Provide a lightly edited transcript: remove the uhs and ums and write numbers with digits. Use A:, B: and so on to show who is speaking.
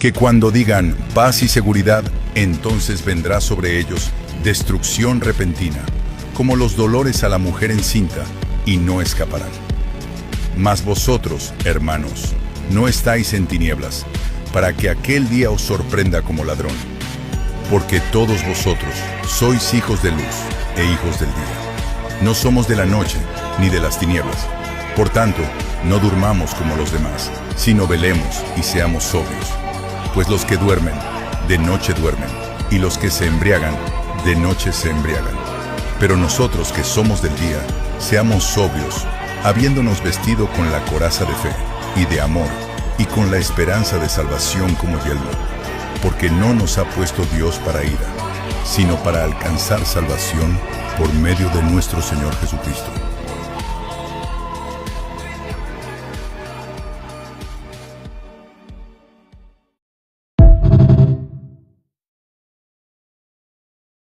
A: que cuando digan paz y seguridad, entonces vendrá sobre ellos destrucción repentina, como los dolores a la mujer encinta, y no escaparán. Mas vosotros, hermanos, no estáis en tinieblas, para que aquel día os sorprenda como ladrón. Porque todos vosotros sois hijos de luz e hijos del día. No somos de la noche ni de las tinieblas. Por tanto, no durmamos como los demás, sino velemos y seamos sobrios. Pues los que duermen, de noche duermen, y los que se embriagan, de noche se embriagan. Pero nosotros que somos del día, seamos sobrios, habiéndonos vestido con la coraza de fe y de amor, y con la esperanza de salvación como yelmo. Porque no nos ha puesto Dios para ira, sino para alcanzar salvación por medio de nuestro Señor Jesucristo,